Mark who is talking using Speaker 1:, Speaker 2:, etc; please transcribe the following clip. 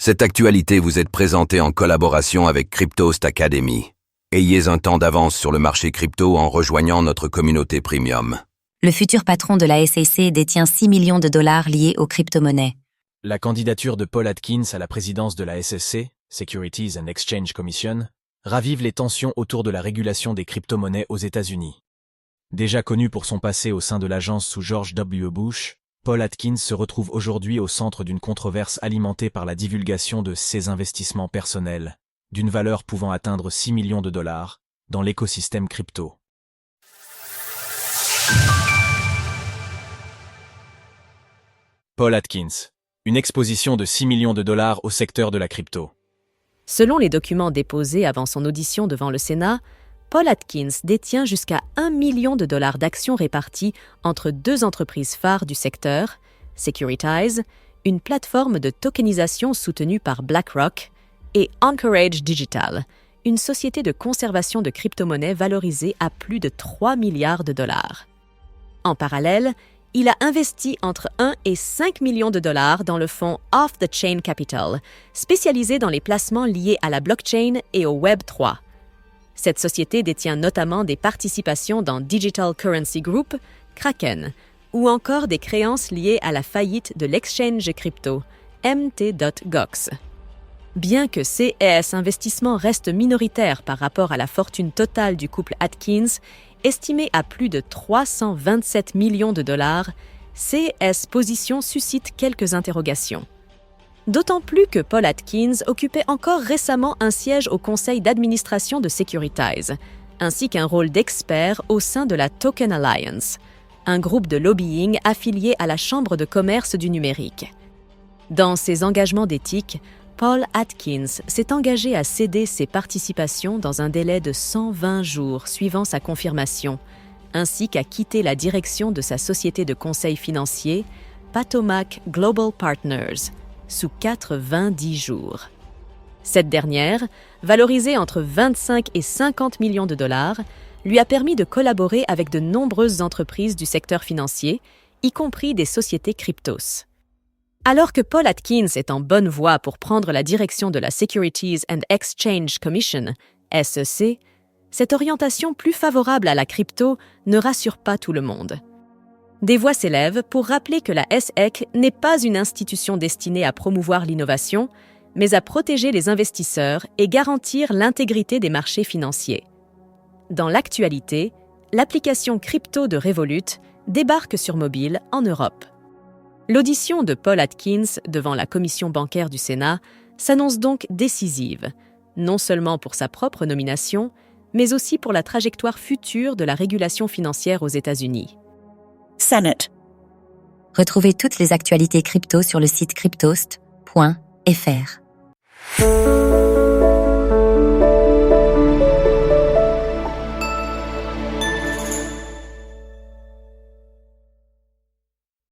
Speaker 1: Cette actualité vous est présentée en collaboration avec Cryptost Academy. Ayez un temps d'avance sur le marché crypto en rejoignant notre communauté premium.
Speaker 2: Le futur patron de la SEC détient 6 millions de dollars liés aux crypto-monnaies.
Speaker 3: La candidature de Paul Atkins à la présidence de la SEC, Securities and Exchange Commission, ravive les tensions autour de la régulation des crypto-monnaies aux États-Unis. Déjà connu pour son passé au sein de l'agence sous George W. Bush, Paul Atkins se retrouve aujourd'hui au centre d'une controverse alimentée par la divulgation de ses investissements personnels, d'une valeur pouvant atteindre 6 millions de dollars, dans l'écosystème crypto. Paul Atkins, une exposition de 6 millions de dollars au secteur de la crypto.
Speaker 4: Selon les documents déposés avant son audition devant le Sénat, Paul Atkins détient jusqu'à 1 million de dollars d'actions réparties entre deux entreprises phares du secteur, Securitize, une plateforme de tokenisation soutenue par BlackRock, et Anchorage Digital, une société de conservation de crypto-monnaies valorisée à plus de 3 milliards de dollars. En parallèle, il a investi entre 1 et 5 millions de dollars dans le fonds Off the Chain Capital, spécialisé dans les placements liés à la blockchain et au Web 3. Cette société détient notamment des participations dans Digital Currency Group, Kraken, ou encore des créances liées à la faillite de l'exchange crypto, Mt.Gox. Bien que CES Investissement reste minoritaire par rapport à la fortune totale du couple Atkins, estimée à plus de 327 millions de dollars, CES Position suscite quelques interrogations. D'autant plus que Paul Atkins occupait encore récemment un siège au conseil d'administration de Securitize, ainsi qu'un rôle d'expert au sein de la Token Alliance, un groupe de lobbying affilié à la Chambre de commerce du numérique. Dans ses engagements d'éthique, Paul Atkins s'est engagé à céder ses participations dans un délai de 120 jours suivant sa confirmation, ainsi qu'à quitter la direction de sa société de conseil financier, Patomac Global Partners, sous 90 jours. Cette dernière, valorisée entre 25 et 50 millions de dollars, lui a permis de collaborer avec de nombreuses entreprises du secteur financier, y compris des sociétés cryptos. Alors que Paul Atkins est en bonne voie pour prendre la direction de la Securities and Exchange Commission, SEC, cette orientation plus favorable à la crypto ne rassure pas tout le monde. Des voix s'élèvent pour rappeler que la SEC n'est pas une institution destinée à promouvoir l'innovation, mais à protéger les investisseurs et garantir l'intégrité des marchés financiers. Dans l'actualité, l'application crypto de Revolut débarque sur mobile en Europe. L'audition de Paul Atkins devant la commission bancaire du Sénat s'annonce donc décisive, non seulement pour sa propre nomination, mais aussi pour la trajectoire future de la régulation financière aux États-Unis.
Speaker 5: Senate.
Speaker 2: Retrouvez toutes les actualités crypto sur le site cryptost.fr.